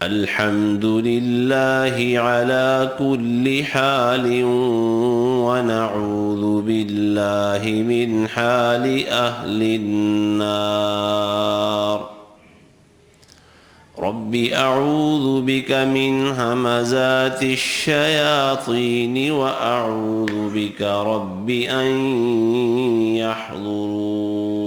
الحمد لله على كل حال ونعوذ بالله من حال أهل النار. رب أعوذ بك من همزات الشياطين وأعوذ بك رب أن يحضرون.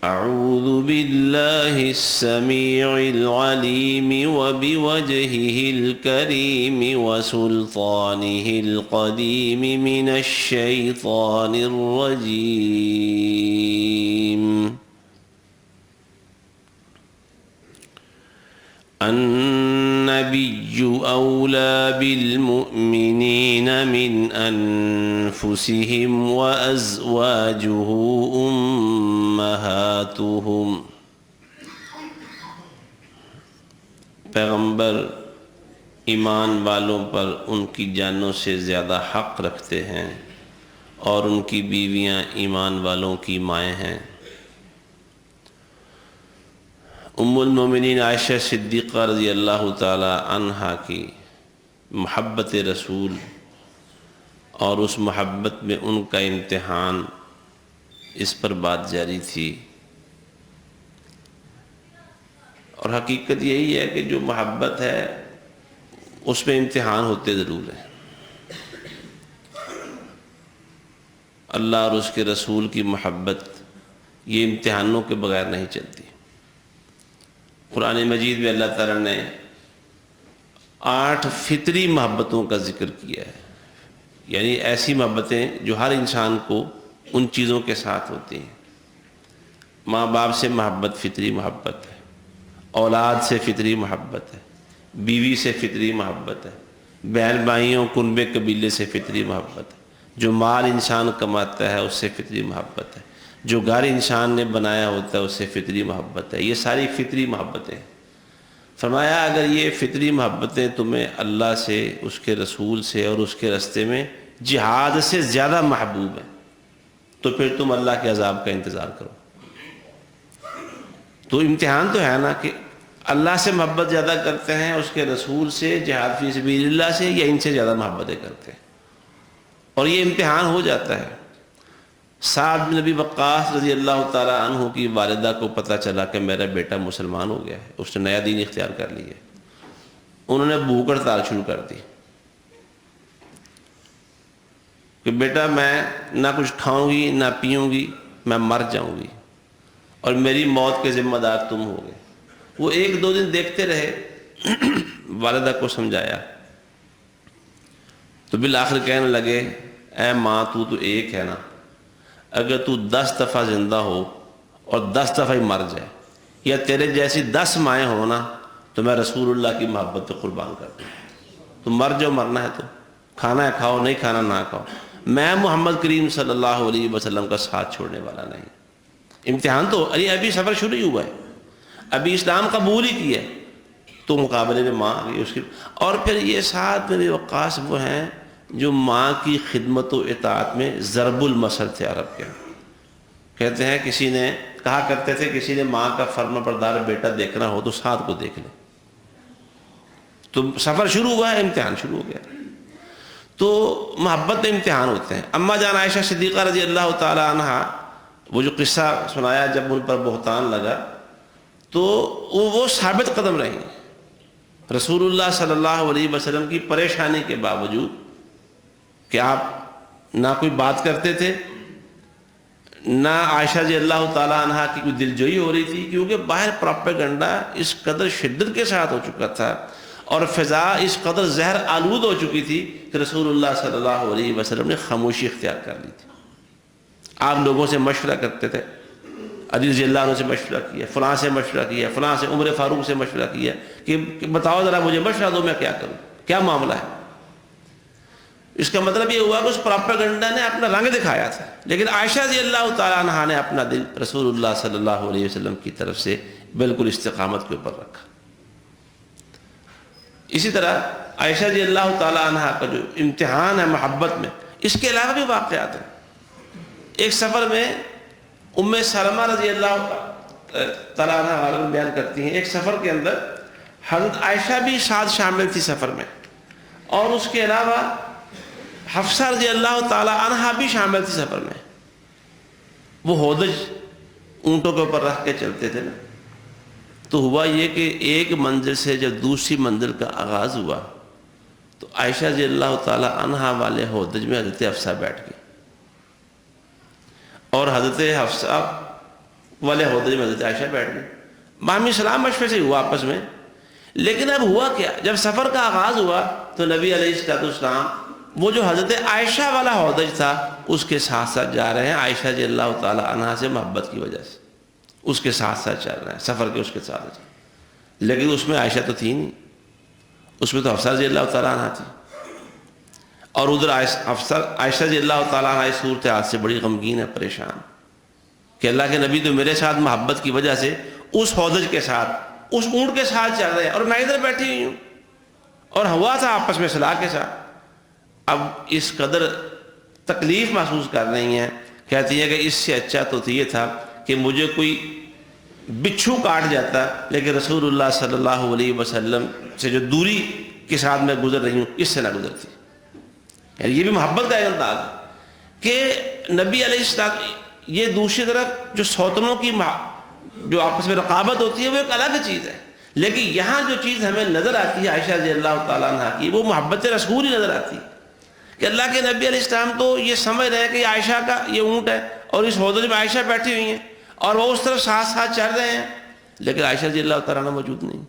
أعوذ بالله السميع العليم وبوجهه الكريم وسلطانه القديم من الشيطان الرجيم. النبي أولى بالمؤمنين من أنفسهم وأزواجه أمهاتهم. پیغمبر ایمان والوں پر ان کی جانوں سے زیادہ حق رکھتے ہیں اور ان کی بیویاں ایمان والوں کی مائیں ہیں. ام المومنین عائشہ صدیقہ رضی اللہ تعالی عنہا کی محبت رسول اور اس محبت میں ان کا امتحان، اس پر بات جاری تھی. اور حقیقت یہی ہے کہ جو محبت ہے اس میں امتحان ہوتے ضرور ہیں. اللہ اور اس کے رسول کی محبت یہ امتحانوں کے بغیر نہیں چلتی. قرآن مجید میں اللہ تعالیٰ نے 8 فطری محبتوں کا ذکر کیا ہے، یعنی ایسی محبتیں جو ہر انسان کو ان چیزوں کے ساتھ ہوتی ہیں. ماں باپ سے محبت فطری محبت ہے، اولاد سے فطری محبت ہے، بیوی سے فطری محبت ہے، بہن بھائیوں کنبے قبیلے سے فطری محبت ہے، جو مال انسان کماتا ہے اس سے فطری محبت ہے، جو گھر انسان نے بنایا ہوتا ہے اس سے فطری محبت ہے. یہ ساری فطری محبتیں. فرمایا اگر یہ فطری محبتیں تمہیں اللہ سے، اس کے رسول سے اور اس کے راستے میں جہاد سے زیادہ محبوب ہیں تو پھر تم اللہ کے عذاب کا انتظار کرو. تو امتحان تو ہے نا کہ اللہ سے محبت زیادہ کرتے ہیں، اس کے رسول سے، جہاد فی سبیل اللہ سے، یا ان سے زیادہ محبتیں کرتے ہیں. اور یہ امتحان ہو جاتا ہے. سعد بن ابی وقاص رضی اللہ تعالیٰ عنہ کی والدہ کو پتہ چلا کہ میرا بیٹا مسلمان ہو گیا ہے، اس نے نیا دین اختیار کر لیا ہے. انہوں نے بھوک ہڑتال شروع کر دی کہ بیٹا میں نہ کچھ کھاؤں گی نہ پیوں گی، میں مر جاؤں گی اور میری موت کے ذمہ دار تم ہوگے. وہ 1-2 دن دیکھتے رہے، والدہ کو سمجھایا تو بالآخر کہنے لگے اے ماں تو ایک ہے نا، اگر تو 10 دفعہ زندہ ہو اور 10 دفعہ ہی مر جائے یا تیرے جیسی 10 مائیں ہو نا تو میں رسول اللہ کی محبت پہ قربان کر دوں. تو مر جاؤ، مرنا ہے تو کھانا ہے کھاؤ، نہیں کھانا نہ کھاؤ. میں محمد کریم صلی اللہ علیہ وسلم کا ساتھ چھوڑنے والا نہیں. امتحان تو ابھی سفر شروع ہی ہوا ہے، ابھی اسلام قبول ہی کیا ہے تو مقابلے میں ماں آ گئی اس کی. اور پھر یہ سعد بن ابی وقاص وہ ہیں جو ماں کی خدمت و اطاعت میں ضرب المثل تھے. عرب کے کہتے ہیں کسی نے کہا کرتے تھے کسی نے ماں کا فرما بردار بیٹا دیکھنا ہو تو سعد کو دیکھ لے. تو سفر شروع ہوا ہے، امتحان شروع ہو گیا. تو محبت میں امتحان ہوتے ہیں. اما جان عائشہ صدیقہ رضی اللہ تعالی عنہا وہ جو قصہ سنایا جب ان پر بہتان لگا تو وہ ثابت قدم رہی. رسول اللہ صلی اللہ علیہ وسلم کی پریشانی کے باوجود کہ آپ نہ کوئی بات کرتے تھے، نہ عائشہ رضی اللہ تعالیٰ عنہ کی کوئی دلجوئی ہو رہی تھی، کیونکہ باہر پروپیگنڈا اس قدر شدت کے ساتھ ہو چکا تھا اور فضا اس قدر زہر آلود ہو چکی تھی کہ رسول اللہ صلی اللہ علیہ وسلم نے خاموشی اختیار کر لی تھی. آپ لوگوں سے مشورہ کرتے تھے، علی رضی اللہ عنہ سے مشورہ کیا، فلاں سے مشورہ کیا، فلاں سے، عمر فاروق سے مشورہ کیا کہ بتاؤ ذرا مجھے مشورہ دو میں کیا کروں، کیا معاملہ ہے. اس کا مطلب یہ ہوا کہ اس پروپیگنڈا نے اپنا رنگ دکھایا تھا، لیکن عائشہ رضی اللہ تعالیٰ عنہا نے اپنا دل رسول اللہ صلی اللہ علیہ وسلم کی طرف سے بالکل استقامت کے اوپر رکھا. اسی طرح عائشہ رضی اللہ تعالیٰ عنہا کا جو امتحان ہے محبت میں، اس کے علاوہ بھی واقعات ہیں. ایک سفر میں ام سلمہ رضی اللہ تعالیٰ عنہ حوالے میں بیان کرتی ہیں، ایک سفر کے اندر حضرت عائشہ بھی ساتھ شامل تھی سفر میں، اور اس کے علاوہ حفصہ رضی اللہ تعالیٰ عنہ بھی شامل تھی سفر میں۔ وہ ہودج اونٹوں کے اوپر رکھ کے چلتے تھے نا، تو ہوا یہ کہ ایک منزل سے جب دوسری منزل کا آغاز ہوا تو عائشہ رضی اللہ تعالیٰ عنہ والے ہودج میں حضرت حفصہ بیٹھ گئی، اور حضرت حفصہ والے ہودج میں حضرت عائشہ بیٹھ گئی۔ باہمی سلام مشورے سے ہوا آپس میں، لیکن اب ہوا کیا، جب سفر کا آغاز ہوا تو نبی علیہ السلام وہ جو حضرت عائشہ والا ہودج تھا اس کے ساتھ ساتھ جا رہے ہیں، عائشہ رضی اللہ تعالیٰ عنہ سے محبت کی وجہ سے اس کے ساتھ ساتھ چل رہے ہیں، سفر کے اس کے ساتھ، لیکن اس میں عائشہ تو تھی نہیں، اس میں تو حفصہ رضی اللہ تعالیٰ عنہ تھی، اور ادھر عائشہ رضی اللہ تعالیٰ عنہ اس صورتحال سے بڑی غمگین ہے، پریشان کہ اللہ کے نبی تو میرے ساتھ محبت کی وجہ سے اس ہودج کے ساتھ، اس اونٹ کے ساتھ چل رہے ہیں، اور میں ادھر بیٹھی ہوئی ہوں، اور ہوا تھا آپس میں صلاح کے ساتھ۔ اب اس قدر تکلیف محسوس کر رہی ہیں، کہتی ہیں کہ اس سے اچھا تو یہ تھا کہ مجھے کوئی بچھو کاٹ جاتا، لیکن رسول اللہ صلی اللہ علیہ وسلم سے جو دوری کے ساتھ میں گزر رہی ہوں اس سے نہ گزرتی۔ یعنی یہ بھی محبت کا ایک انداز ہے کہ نبی علیہ السلام، یہ دوسری طرف جو سوتنوں کی جو آپس میں رقابت ہوتی ہے وہ ایک الگ چیز ہے، لیکن یہاں جو چیز ہمیں نظر آتی ہے عائشہ رضی اللہ تعالیٰ عنہ کی، وہ محبت رسول ہی نظر آتی ہے کہ اللہ کے نبی علیہ السلام تو یہ سمجھ رہے ہیں کہ یہ عائشہ کا یہ اونٹ ہے، اور اس ہودج میں عائشہ بیٹھی ہوئی ہیں، اور وہ اس طرف ساتھ ساتھ چل رہے ہیں، لیکن عائشہ رضی اللہ تعالیٰ عنہ موجود نہیں۔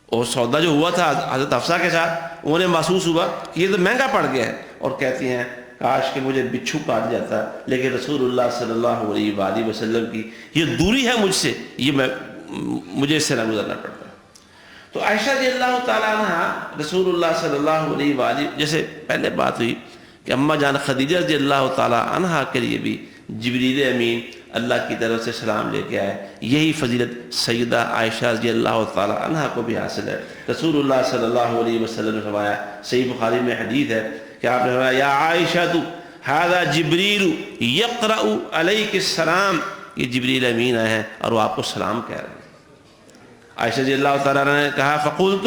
اور سودا جو ہوا تھا حضرت حفصہ کے ساتھ، انہیں محسوس ہوا کہ یہ تو مہنگا پڑ گیا ہے، اور کہتی ہیں کاش کہ مجھے بچھو کاٹ جاتا، لیکن رسول اللہ صلی اللہ علیہ وآلہ وسلم کی یہ دوری ہے مجھ سے، یہ مجھے اس سے نہ گزرنا پڑتا۔ تو عائشہ رضی اللہ تعالیٰ عنہ رسول اللہ صلی اللہ علیہ وآلہ، جیسے پہلے بات ہوئی کہ اماں جان خدیجہ رضی اللہ تعالیٰ عنہ کے لیے بھی جبریل امین اللہ کی طرف سے سلام لے کے آئے، یہی فضیلت سیدہ عائشہ رضی اللہ تعالیٰ عنہ کو بھی حاصل ہے۔ رسول اللہ صلی اللہ علیہ وسلم نے فرمایا، صحیح بخاری میں حدیث ہے کہ آپ نے فرمایا، یا عائشہ ھذا جبریل یقرأ علیک السلام، یہ جبریل امین آئے ہیں اور وہ آپ کو سلام کہہ رہے ہیں۔ عائشہ رضی اللہ تعالیٰ عنہ نے کہا، فقلت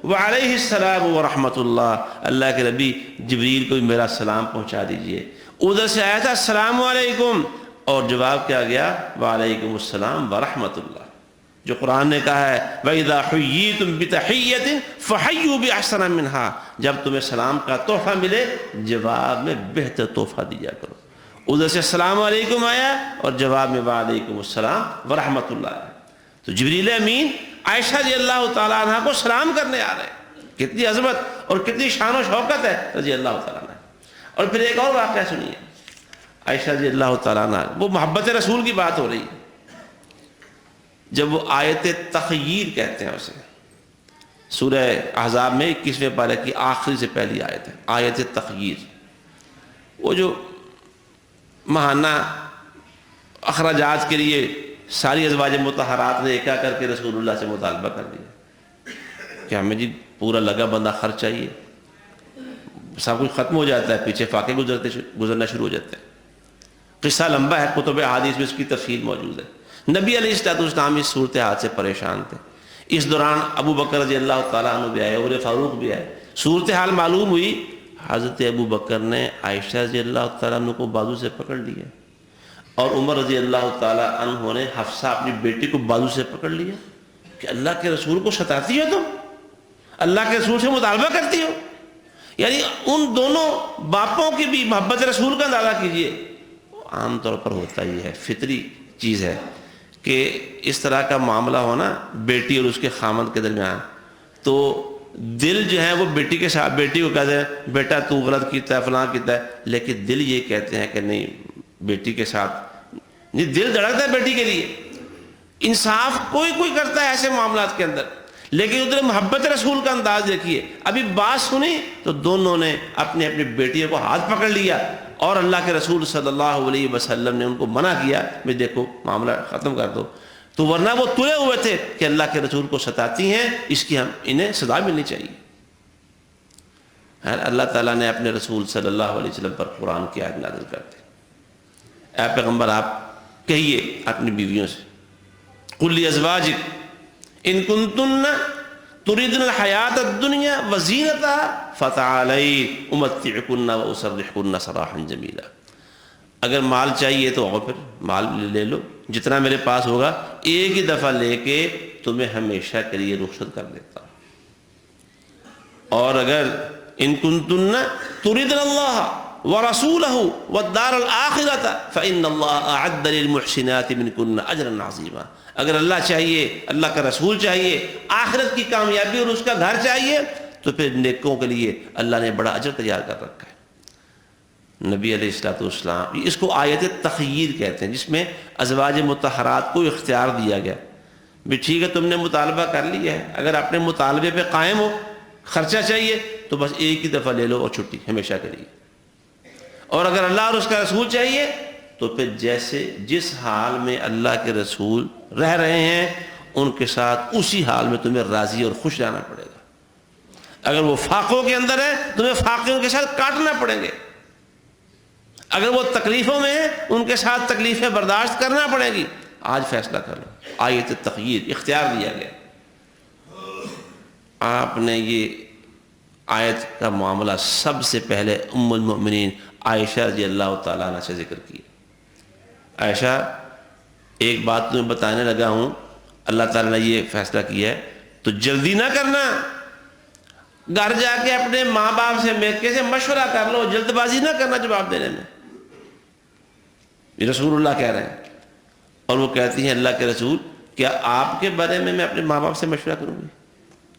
وعلیہ السلام ورحمۃ اللہ، اللہ کے نبی جبریل کو بھی میرا سلام پہنچا دیجئے۔ ادھر سے آیا تھا السلام علیکم، اور جواب کیا گیا، وعلیکم السلام ورحمۃ اللہ، جو قرآن نے کہا ہے وَإِذَا حُيِّيتُم بِتَحِيَّةٍ فَحَيُّوا بِأَحْسَنَ مِنْهَا، جب تمہیں سلام کا تحفہ ملے جواب میں بہتر تحفہ دیا کرو۔ ادھر سے السلام علیکم آیا اور جواب میں وعلیکم السلام ورحمۃ اللہ آیا۔ تو جبریل امین عائشہ رضی اللہ تعالیٰ عنہ کو سلام کرنے آ رہے ہیں، کتنی عظمت اور کتنی شان و شوکت ہے رضی اللہ تعالیٰ عنہ۔ اور پھر ایک اور واقعہ سنیے، عائشہ رضی اللہ تعالیٰ عنہ، وہ محبت رسول کی بات ہو رہی ہے، جب وہ آیت تخییر کہتے ہیں اسے، سورہ احزاب میں 21ویں پارے کی آخری سے پہلی آیت ہے، آیت تخییر، وہ جو ماہانہ اخراجات کے لیے ساری ازواج مطہرات نے ایکا کر کے رسول اللہ سے مطالبہ کر دیا کہ ہمیں جی پورا لگا بندہ خرچ چاہیے، سب کچھ ختم ہو جاتا ہے، پیچھے فاقے گزرنا شروع ہو جاتے ہیں۔ قصہ لمبا ہے، کتب احادیث میں اس کی تفصیل موجود ہے۔ نبی علیہ السلام اس صورتحال سے پریشان تھے، اس دوران ابو بکر رضی اللہ تعالیٰ عنہ بھی آئے، عمر فاروق بھی آئے، صورتحال معلوم ہوئی، حضرت ابو بکر نے عائشہ رضی اللہ تعالیٰ عنہ کو بازو سے پکڑ لیا، اور عمر رضی اللہ تعالیٰ عنہ نے حفصہ اپنی بیٹی کو بازو سے پکڑ لیا کہ اللہ کے رسول کو ستاتی ہو تم، اللہ کے رسول سے مطالبہ کرتی ہو۔ یعنی ان دونوں باپوں کی بھی محبت رسول کا اندازہ کیجئے۔ عام طور پر ہوتا ہی ہے، فطری چیز ہے کہ اس طرح کا معاملہ ہونا بیٹی اور اس کے خامند کے درمیان، تو دل جو ہے وہ بیٹی کے ساتھ، بیٹی کو کہتے ہیں بیٹا تو غلط کیتا ہے، فلاں کیتا ہے، لیکن دل یہ کہتے ہیں کہ نہیں، بیٹی کے ساتھ نہیں، دل دھڑکتا ہے بیٹی کے لیے۔ انصاف کوئی کرتا ہے ایسے معاملات کے اندر، لیکن ادھر محبت رسول کا انداز دیکھیے، ابھی بات سنی تو دونوں نے اپنی بیٹیوں کو ہاتھ پکڑ لیا، اور اللہ کے رسول صلی اللہ علیہ وسلم نے ان کو منع کیا کہ دیکھو معاملہ ختم کر دو، تو ورنہ وہ تلے ہوئے تھے کہ اللہ کے رسول کو ستاتی ہیں، اس کی انہیں سزا ملنی چاہیے۔ اللہ تعالیٰ نے اپنے رسول صلی اللہ علیہ وسلم پر قرآن کی آیت نازل کر دی، اے پیغمبر آپ کہیے اپنی بیویوں سے قل لازواجک ان کنتن تريدن الحیات الدنیا وزینتها فتعالین امتعکن واسرحکن سراحا جمیلا. اگر مال چاہیے تو آؤ پھر مال لے لو، جتنا میرے پاس ہوگا ایک ہی دفعہ لے کے تمہیں ہمیشہ کے لیے رخصت کر دیتا ہوں. اور اگر ان کنتن تريدن اللہ ورسولہ والدار الآخرۃ فإن اللہ اعد للمحسنات منکن اجرا عظیما. اگر اللہ چاہیے، اللہ کا رسول چاہیے، آخرت کی کامیابی اور اس کا گھر چاہیے، تو پھر نیکوں کے لیے اللہ نے بڑا اجر تیار کر رکھا ہے. نبی علیہ الصلوۃ والسلام، اس کو آیت تخییر کہتے ہیں، جس میں ازواج مطہرات کو اختیار دیا گیا بھی ٹھیک ہے تم نے مطالبہ کر لیا ہے، اگر اپنے مطالبے پہ قائم ہو، خرچہ چاہیے تو بس ایک ہی دفعہ لے لو اور چھٹی ہمیشہ کے لیے. اور اگر اللہ اور اس کا رسول چاہیے تو پھر جیسے جس حال میں اللہ کے رسول رہ رہے ہیں ان کے ساتھ اسی حال میں تمہیں راضی اور خوش رہنا پڑے گا. اگر وہ فاقوں کے اندر ہے تمہیں فاقوں کے ساتھ کاٹنا پڑیں گے، اگر وہ تکلیفوں میں ہیں ان کے ساتھ تکلیفیں برداشت کرنا پڑے گی. آج فیصلہ کر لو. آیت تخییر، اختیار دیا گیا. آپ نے یہ آیت کا معاملہ سب سے پہلے ام المؤمنین عائشہ رضی اللہ تعالیٰ عنہ سے ذکر کیا. عائشہ، ایک بات تمہیں بتانے لگا ہوں، اللہ تعالیٰ نے یہ فیصلہ کیا ہے تو جلدی نہ کرنا، گھر جا کے اپنے ماں باپ سے میکے سے مشورہ کر لو، جلد بازی نہ کرنا جواب دینے میں. یہ رسول اللہ کہہ رہے ہیں. اور وہ کہتی ہیں اللہ کے رسول کیا آپ کے بارے میں اپنے ماں باپ سے مشورہ کروں گی؟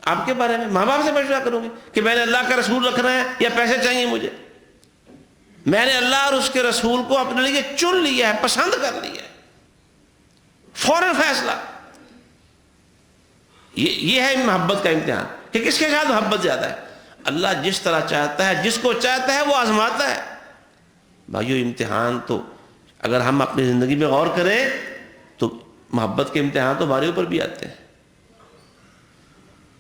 آپ کے بارے میں ماں باپ سے مشورہ کروں گی کہ میں نے اللہ کا رسول رکھنا ہے یا پیسے چاہیے مجھے؟ میں نے اللہ اور اس کے رسول کو اپنے لیے چن لیا ہے، پسند کر لیا ہے، فوراً فیصلہ. یہ ہے محبت کا امتحان کہ کس کے ساتھ محبت زیادہ ہے. اللہ جس طرح چاہتا ہے، جس کو چاہتا ہے وہ آزماتا ہے. بھائیو، امتحان تو اگر ہم اپنی زندگی میں غور کریں تو محبت کے امتحان تو ہمارے اوپر بھی آتے ہیں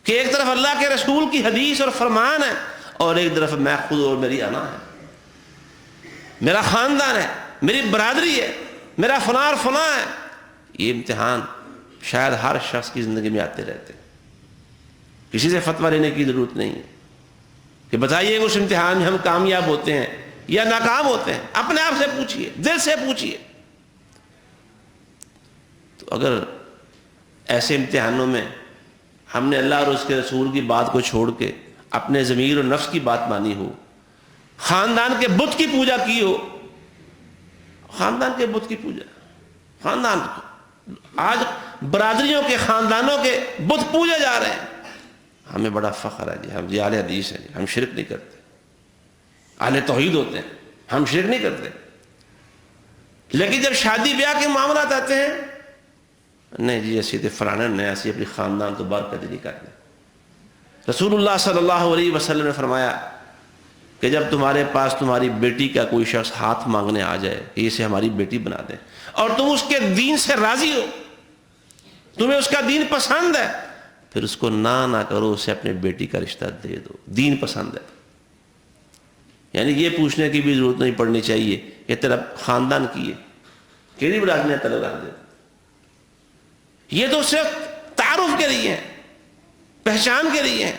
کہ ایک طرف اللہ کے رسول کی حدیث اور فرمان ہے اور ایک طرف میں خود اور میری انا ہے، میرا خاندان ہے، میری برادری ہے، میرا فلاں اور فلاں ہے. یہ امتحان شاید ہر شخص کی زندگی میں آتے رہتے ہیں. کسی سے فتویٰ لینے کی ضرورت نہیں ہے کہ بتائیے اس امتحان میں ہم کامیاب ہوتے ہیں یا ناکام ہوتے ہیں. اپنے آپ سے پوچھئے، دل سے پوچھئے. تو اگر ایسے امتحانوں میں ہم نے اللہ اور اس کے رسول کی بات کو چھوڑ کے اپنے ضمیر اور نفس کی بات مانی ہو، خاندان کے بت کی پوجا کی ہو، خاندان کے بت کی پوجا، خاندان آج برادریوں کے خاندانوں کے بت پوجے جا رہے ہیں. ہمیں بڑا فخر ہے جی، ہم جی اہل حدیث ہیں، ہم شرک نہیں کرتے، اہل توحید ہوتے ہیں، ہم شرک نہیں کرتے. لیکن جب شادی بیاہ کے معاملات آتے ہیں، نہیں جی ایسی تو فلانا نے ایسی اپنی خاندان تو برکت نہیں کرتے. رسول اللہ صلی اللہ علیہ وسلم نے فرمایا کہ جب تمہارے پاس تمہاری بیٹی کا کوئی شخص ہاتھ مانگنے آ جائے کہ اسے ہماری بیٹی بنا دیں اور تم اس کے دین سے راضی ہو، تمہیں اس کا دین پسند ہے، پھر اس کو نہ کرو، اسے اپنے بیٹی کا رشتہ دے دو. دین پسند ہے. یعنی یہ پوچھنے کی بھی ضرورت نہیں پڑنی چاہیے کہ تیرا خاندان کی ہے، کیڑی برادری نے تعلق رکھ دے. یہ تو صرف تعارف کے لیے ہے، پہچان کے لیے ہے،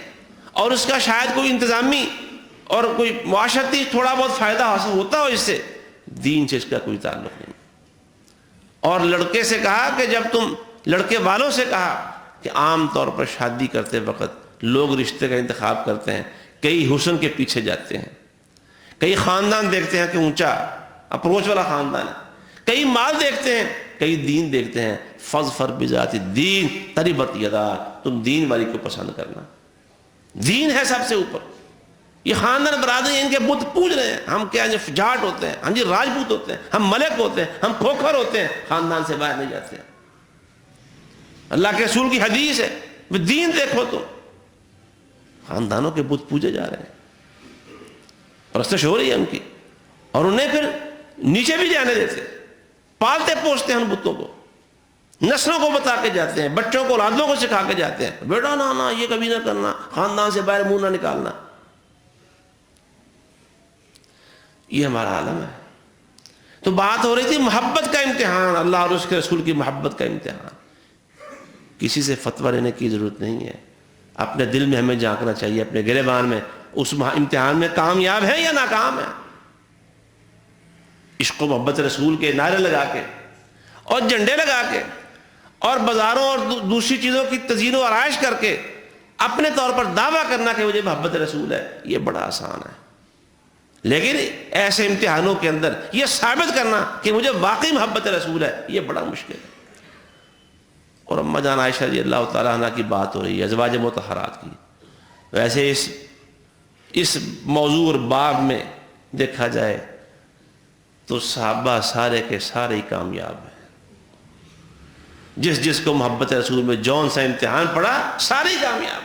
اور اس کا شاید کوئی انتظامی اور کوئی معاشرتی تھوڑا بہت فائدہ حاصل ہوتا ہو اس سے، دین سے اس کا کوئی تعلق نہیں. اور لڑکے سے کہا کہ جب تم لڑکے والوں سے کہا کہ عام طور پر شادی کرتے وقت لوگ رشتے کا انتخاب کرتے ہیں، کئی حسن کے پیچھے جاتے ہیں، کئی خاندان دیکھتے ہیں کہ اونچا اپروچ والا خاندان ہے، کئی مال دیکھتے ہیں، کئی دین دیکھتے ہیں. فظفر بذات الدین تربت یداک، تم دین والی کو پسند کرنا، دین ہے سب سے اوپر. یہ خاندان برادری ان کے بت پوج رہے ہیں. ہم کیا جاٹ ہوتے ہیں، ہم جی راجپوت ہوتے ہیں، ہم ملک ہوتے ہیں، ہم کھوکھر ہوتے ہیں، خاندان سے باہر نہیں جاتے ہیں. اللہ کے رسول کی حدیث ہے، دین دیکھو تو خاندانوں کے بت پوجے جا رہے ہیں، پرستش ہو رہی ہے ان کی، اور انہیں پھر نیچے بھی جانے دیتے، پالتے پوچھتے ہیں ان بتوں کو، نسلوں کو بتا کے جاتے ہیں، بچوں کو اولادوں کو سکھا کے جاتے ہیں بیٹا نا یہ کبھی نہ کرنا، خاندان سے باہر منہ نہ نکالنا. یہ ہمارا عالم ہے. تو بات ہو رہی تھی محبت کا امتحان، اللہ اور اس کے رسول کی محبت کا امتحان. کسی سے فتویٰ لینے کی ضرورت نہیں ہے. اپنے دل میں ہمیں جھانکنا چاہیے، اپنے گریبان میں، اس امتحان میں کامیاب ہے یا ناکام ہے. عشق و محبت رسول کے نعرے لگا کے اور جھنڈے لگا کے اور بازاروں اور دوسری چیزوں کی تزئین و آرائش کر کے اپنے طور پر دعویٰ کرنا کہ مجھے محبت رسول ہے، یہ بڑا آسان ہے. لیکن ایسے امتحانوں کے اندر یہ ثابت کرنا کہ مجھے واقعی محبت رسول ہے، یہ بڑا مشکل ہے. اور اماں جان عائشہ رضی اللہ تعالیٰ عنہ کی بات ہو رہی ہے، ازواج مطہرات کی. ویسے اس موضوع اور باب میں دیکھا جائے تو صحابہ سارے کے سارے ہی کامیاب ہیں. جس کو محبت رسول میں جون سا امتحان پڑا، سارے ہی کامیاب.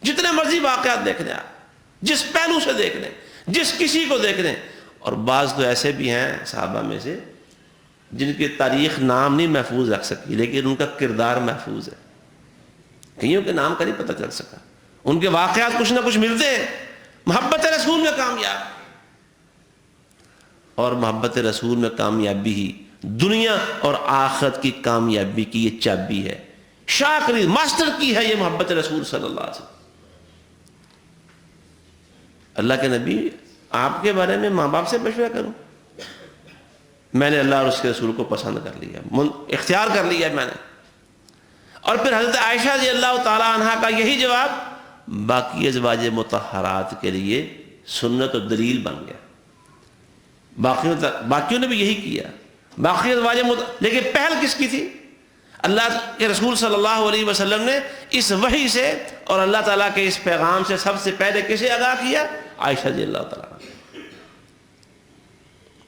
جتنے مرضی واقعات دیکھ لیں آپ، جس پہلو سے دیکھ لیں، جس کسی کو دیکھ لیں. اور بعض تو ایسے بھی ہیں صحابہ میں سے جن کی تاریخ نام نہیں محفوظ رکھ سکی، لیکن ان کا کردار محفوظ ہے. کئیوں کے نام کا نہیں پتہ چل سکا، ان کے واقعات کچھ نہ کچھ ملتے ہیں. محبت رسول میں کامیاب. اور محبت رسول میں کامیابی ہی دنیا اور آخرت کی کامیابی کی یہ چابی ہے. شاکری ماسٹر کی ہے یہ محبت رسول صلی اللہ علیہ وسلم. اللہ کے نبی، آپ کے بارے میں ماں باپ سے مشورہ کروں؟ میں نے اللہ اور اس کے رسول کو پسند کر لیا، اختیار کر لیا میں نے. اور پھر حضرت عائشہ رضی اللہ تعالی عنہ کا یہی جواب باقی ازواج مطہرات کے لیے سنت و دلیل بن گیا. باقیوں نے بھی یہی کیا، باقی ازواج لیکن پہل کس کی تھی؟ اللہ کے رسول صلی اللہ علیہ وسلم نے اس وحی سے اور اللہ تعالیٰ کے اس پیغام سے سب سے پہلے کسے آگاہ کیا؟ عائشہ رضی اللہ تعالیٰ عنہ.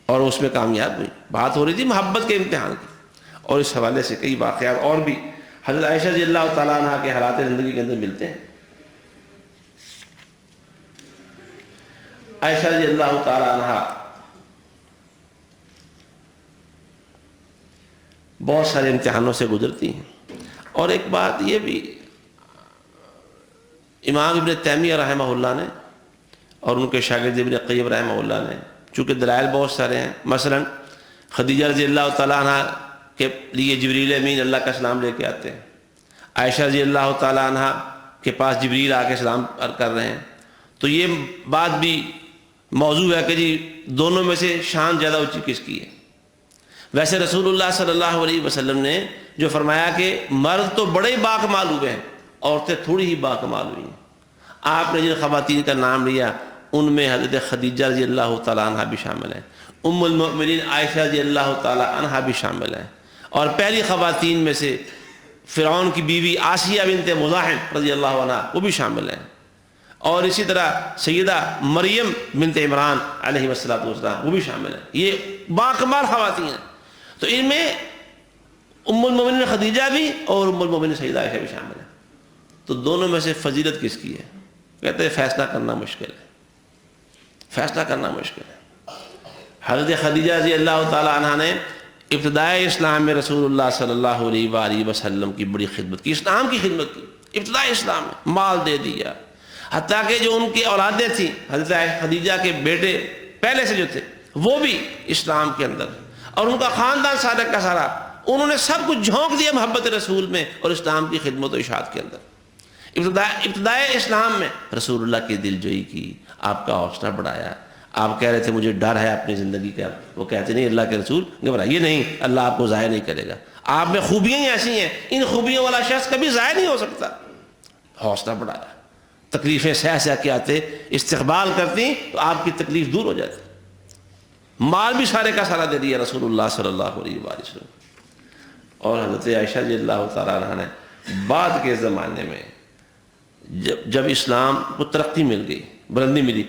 اور اس میں کامیاب ہوئی. بات ہو رہی تھی محبت کے امتحان کی، اور اس حوالے سے کئی واقعات اور بھی حضرت عائشہ رضی اللہ تعالیٰ عنہ کے حالات زندگی کے اندر ملتے ہیں. عائشہ رضی اللہ تعالیٰ عنہ بہت سارے امتحانوں سے گزرتی ہیں. اور ایک بات یہ بھی، امام ابن تیمیہ رحمہ اللہ نے اور ان کے شاگرد ابن قیم رحمہ اللہ نے، چونکہ دلائل بہت سارے ہیں، مثلا خدیجہ رضی اللہ تعالیٰ عنہ کے لیے جبریل امین اللہ کا سلام لے کے آتے ہیں. عائشہ رضی اللہ تعالیٰ عنہ کے پاس جبریل آ کے سلام کر رہے ہیں. تو یہ بات بھی موضوع ہے کہ جی دونوں میں سے شان زیادہ اونچی کس کی ہے. ویسے رسول اللہ صلی اللہ علیہ وسلم نے جو فرمایا کہ مرد تو بڑے باکمال ہوئے ہیں، عورتیں تھوڑی ہی باکمال ہوئی ہیں. آپ نے جن خواتین کا نام لیا ان میں حضرت خدیجہ رضی اللہ تعالیٰ عنہ بھی شامل ہیں، ام المؤمنین عائشہ رضی اللہ تعالیٰ عنہ بھی شامل ہیں، اور پہلی خواتین میں سے فرعون کی بیوی آسیہ بنت مزاحم رضی اللہ عنہ وہ بھی شامل ہیں، اور اسی طرح سیدہ مریم بنت عمران علیہ السلام وہ بھی شامل ہیں. یہ باکمال خواتین ہیں. تو ان میں ام المؤمنین خدیجہ بھی اور ام المؤمنین سیدہ عائشہ بھی شامل ہیں. تو دونوں میں سے فضیلت کس کی ہے؟ کہتے ہیں فیصلہ کرنا مشکل ہے، فیصلہ کرنا مشکل ہے. حضرت خدیجہ رضی اللہ تعالیٰ عنہ نے ابتدائے اسلام میں رسول اللہ صلی اللہ علیہ وآلہ وسلم کی بڑی خدمت کی، اسلام کی خدمت کی. ابتدائے اسلام میں مال دے دیا، حتیٰ کہ جو ان کی اولادیں تھیں حضرت خدیجہ کے بیٹے پہلے سے جو تھے وہ بھی اسلام کے اندر، اور ان کا خاندان سارا کا سارا انہوں نے سب کچھ جھونک دیا محبت رسول میں اور اسلام کی خدمت و اشاعت کے اندر. ابتدائے اسلام میں رسول اللہ کی دل جوئی کی، آپ کا حوصلہ بڑھایا. آپ کہہ رہے تھے مجھے ڈر ہے اپنی زندگی کا، وہ کہتے نہیں اللہ کے رسول گھبرائیے نہیں، اللہ آپ کو ضائع نہیں کرے گا. آپ میں خوبیاں ہی ایسی ہیں، ان خوبیوں والا شخص کبھی ضائع نہیں ہو سکتا. حوصلہ بڑھایا، تکلیفیں سہ سہ کے آتے، استقبال کرتی تو آپ کی تکلیف دور ہو جاتی. مال بھی سارے کا سارا دے دیا رسول اللہ صلی اللہ علیہ وآلہ وسلم. اور حضرت عائشہ رضی اللہ تعالیٰ عنہ نے بعد کے زمانے میں جب اسلام کو ترقی مل گئی، بلندی ملی،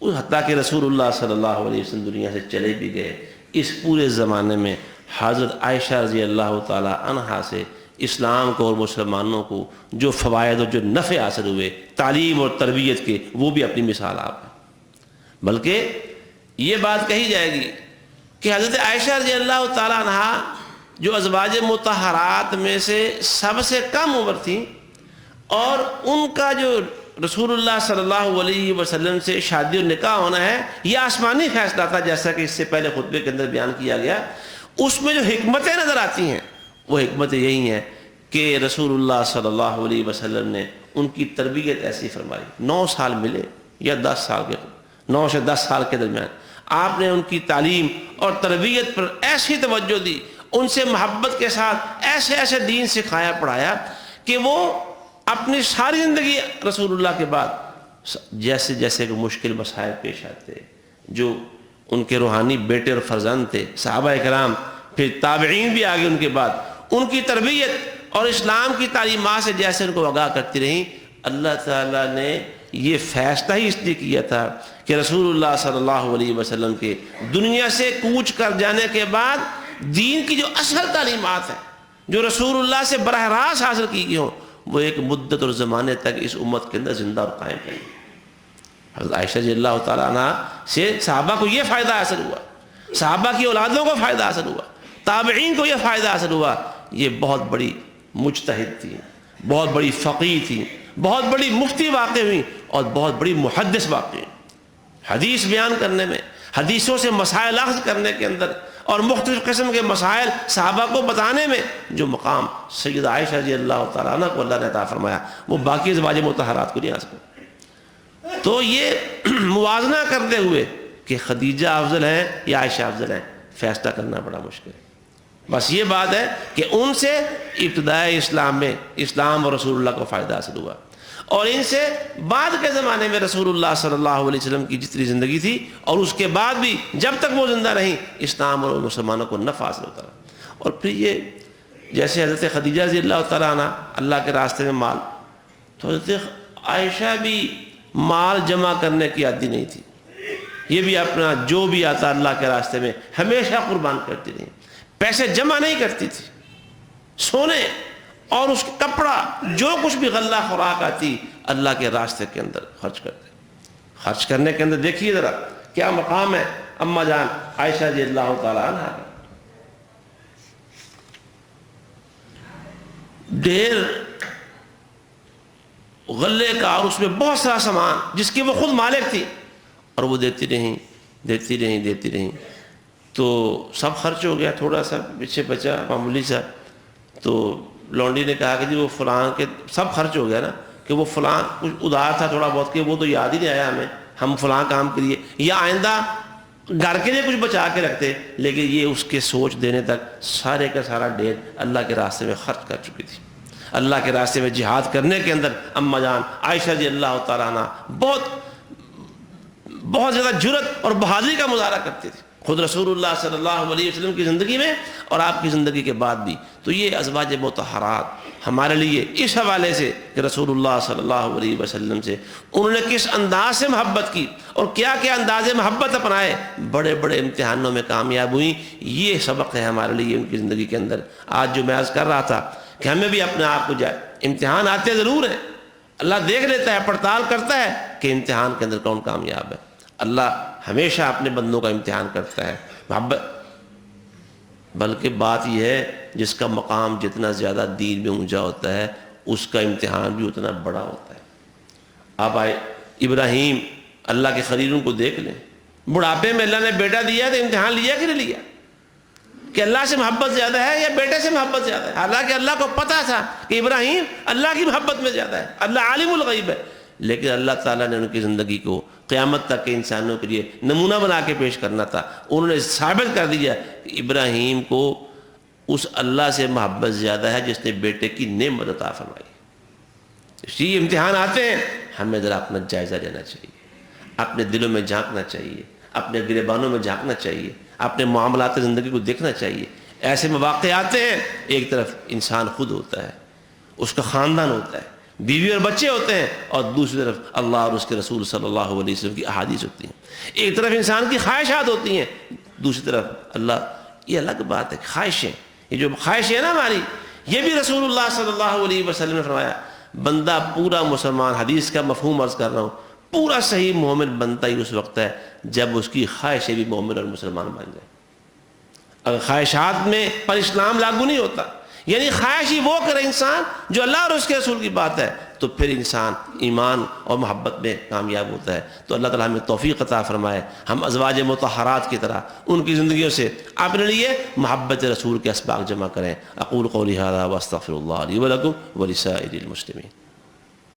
حتیٰ کہ رسول اللہ صلی اللہ علیہ وسلم دنیا سے چلے بھی گئے، اس پورے زمانے میں حضرت عائشہ رضی اللہ تعالیٰ عنہا سے اسلام کو اور مسلمانوں کو جو فوائد اور جو نفع حاصل ہوئے تعلیم اور تربیت کے، وہ بھی اپنی مثال آپ ہیں. بلکہ یہ بات کہی جائے گی کہ حضرت عائشہ رضی اللہ تعالیٰ عنہا جو ازواج مطہرات میں سے سب سے کم عمر تھیں، اور ان کا جو رسول اللہ صلی اللہ علیہ وسلم سے شادی و نکاح ہونا ہے یہ آسمانی فیصلہ تھا، جیسا کہ اس سے پہلے خطبے کے اندر بیان کیا گیا. اس میں جو حکمتیں نظر آتی ہیں وہ حکمتیں یہی ہیں کہ رسول اللہ صلی اللہ علیہ وسلم نے ان کی تربیت ایسی فرمائی. 9 سال ملے یا 10 سال کے 9 سے 10 سال کے درمیان آپ نے ان کی تعلیم اور تربیت پر ایسی توجہ دی, ان سے محبت کے ساتھ ایسے ایسے دین سکھایا پڑھایا کہ وہ اپنی ساری زندگی رسول اللہ کے بعد جیسے جیسے کہ مشکل مسائل پیش آتے, جو ان کے روحانی بیٹے اور فرزند تھے صحابہ کرام, پھر تابعین بھی آگے ان کے بعد, ان کی تربیت اور اسلام کی تعلیمات سے جیسے ان کو آگاہ کرتی رہیں, اللہ تعالیٰ نے یہ فیصلہ ہی اس لیے کیا تھا کہ رسول اللہ صلی اللہ علیہ وسلم کے دنیا سے کوچ کر جانے کے بعد دین کی جو اصل تعلیمات ہیں جو رسول اللہ سے براہ راست حاصل کی گئی ہوں, وہ ایک مدت اور زمانے تک اس امت کے اندر زندہ اور قائم رہیں. حضرت عائشہ رضی اللہ تعالیٰ عنہ سے صحابہ کو یہ فائدہ حاصل ہوا, صحابہ کی اولادوں کو فائدہ حاصل ہوا, تابعین کو یہ فائدہ حاصل ہوا. یہ بہت بڑی مجتہد تھی, بہت بڑی فقیہ تھی, بہت بڑی مفتی واقع ہوئی اور بہت بڑی محدث واقع ہوئی. حدیث بیان کرنے میں, حدیثوں سے مسائل اخذ کرنے کے اندر اور مختلف قسم کے مسائل صحابہ کو بتانے میں جو مقام سیدہ عائشہ رضی اللہ تعالیٰ عنہ کو اللہ نے عطا فرمایا وہ باقی ازواج مطہرات کو نہیں حاصل. تو یہ موازنہ کرتے ہوئے کہ خدیجہ افضل ہیں یا عائشہ افضل ہیں, فیصلہ کرنا بڑا مشکل ہے. بس یہ بات ہے کہ ان سے ابتدائی اسلام میں اسلام اور رسول اللہ کو فائدہ حاصل ہوا, اور ان سے بعد کے زمانے میں رسول اللہ صلی اللہ علیہ وسلم کی جتنی زندگی تھی اور اس کے بعد بھی جب تک وہ زندہ رہیں اسلام اور مسلمانوں کو نفع حاصل ہوتا رہا. اور پھر یہ جیسے حضرت خدیجہ رضی اللہ تعالیٰ عنہ اللہ کے راستے میں مال, تو حضرت عائشہ بھی مال جمع کرنے کی عادی نہیں تھی, یہ بھی اپنا جو بھی آتا اللہ کے راستے میں ہمیشہ قربان کرتی رہی, پیسے جمع نہیں کرتی تھی, سونے اور اس کپڑا جو کچھ بھی غلہ خوراک آتی اللہ کے راستے کے اندر خرچ کرتے. خرچ کرنے کے اندر دیکھیے ذرا کیا مقام ہے اما جان عائشہ رضی اللہ تعالیٰ عنہ کا. ڈھیر غلے کا اور اس میں بہت سارا سامان جس کی وہ خود مالک تھی, اور وہ دیتی رہیں تو سب خرچ ہو گیا, تھوڑا سا پیچھے بچا معمولی سا. تو لونڈی نے کہا کہ جی وہ فلاں کے سب خرچ ہو گیا نا, کہ وہ فلاں کچھ ادھار تھا تھوڑا بہت, کہ وہ تو یاد ہی نہیں آیا ہمیں, ہم فلاں کام کے لیے یا آئندہ گھر کے لیے کچھ بچا کے رکھتے, لیکن یہ اس کے سوچ دینے تک سارے کا سارا ڈھیر اللہ کے راستے میں خرچ کر چکی تھی. اللہ کے راستے میں جہاد کرنے کے اندر اما جان عائشہ رضی اللہ تعالیٰ عنہ بہت زیادہ جرأت اور بہادری کا مظاہرہ کرتی تھی, خود رسول اللہ صلی اللہ علیہ وسلم کی زندگی میں اور آپ کی زندگی کے بعد بھی. تو یہ ازواج مطہرات ہمارے لیے اس حوالے سے کہ رسول اللہ صلی اللہ علیہ وسلم سے انہوں نے کس انداز سے محبت کی اور کیا کیا انداز محبت اپنائے, بڑے بڑے امتحانوں میں کامیاب ہوئیں, یہ سبق ہے ہمارے لیے ان کی زندگی کے اندر. آج جو میں عرض کر رہا تھا کہ ہمیں بھی اپنے آپ کو جائے, امتحان آتے ضرور ہیں, اللہ دیکھ لیتا ہے, پڑتال کرتا ہے کہ امتحان کے اندر کون کامیاب ہے. اللہ ہمیشہ اپنے بندوں کا امتحان کرتا ہے محبت, بلکہ بات یہ ہے جس کا مقام جتنا زیادہ دین میں اونچا ہوتا ہے اس کا امتحان بھی اتنا بڑا ہوتا ہے. آپ آئے ابراہیم اللہ کے خلیلوں کو دیکھ لیں, بڑھاپے میں اللہ نے بیٹا دیا تو امتحان لیا کہ نہیں لیا, کہ اللہ سے محبت زیادہ ہے یا بیٹے سے محبت زیادہ ہے. حالانکہ اللہ کو پتا تھا کہ ابراہیم اللہ کی محبت میں زیادہ ہے, اللہ عالم الغیب ہے, لیکن اللہ تعالیٰ نے ان کی زندگی کو قیامت تک کے انسانوں کے لیے نمونہ بنا کے پیش کرنا تھا. انہوں نے ثابت کر دیا کہ ابراہیم کو اس اللہ سے محبت زیادہ ہے جس نے بیٹے کی نعمت عطا فرمائی. یہ امتحان آتے ہیں, ہمیں ذرا اپنا جائزہ لینا چاہیے, اپنے دلوں میں جھانکنا چاہیے, اپنے گریبانوں میں جھانکنا چاہیے, اپنے معاملات زندگی کو دیکھنا چاہیے. ایسے مواقع آتے ہیں, ایک طرف انسان خود ہوتا ہے, اس کا خاندان ہوتا ہے, بیوی اور بچے ہوتے ہیں, اور دوسری طرف اللہ اور اس کے رسول صلی اللہ علیہ وسلم کی احادیث ہوتی ہیں. ایک طرف انسان کی خواہشات ہوتی ہیں, دوسری طرف اللہ. یہ الگ بات ہے, خواہشیں, یہ جو خواہش ہے نا ہماری, یہ بھی رسول اللہ صلی اللہ علیہ وسلم نے فرمایا بندہ پورا مسلمان, حدیث کا مفہوم عرض کر رہا ہوں, پورا صحیح مومن بنتا ہی اس وقت ہے جب اس کی خواہشیں بھی مومن اور مسلمان بن جائیں. اگر خواہشات میں پر اسلام لاگو نہیں ہوتا, یعنی خواہش ہی وہ کرے انسان جو اللہ اور اس کے رسول کی بات ہے, تو پھر انسان ایمان اور محبت میں کامیاب ہوتا ہے. تو اللہ تعالیٰ ہمیں توفیق عطا فرمائے ہم ازواج مطہرات کی طرح ان کی زندگیوں سے اپنے لیے محبت رسول کے اسباق جمع کریں. اقول قولی ھذا واستغفر اللہ لی ولکم ولسائر المسلمین.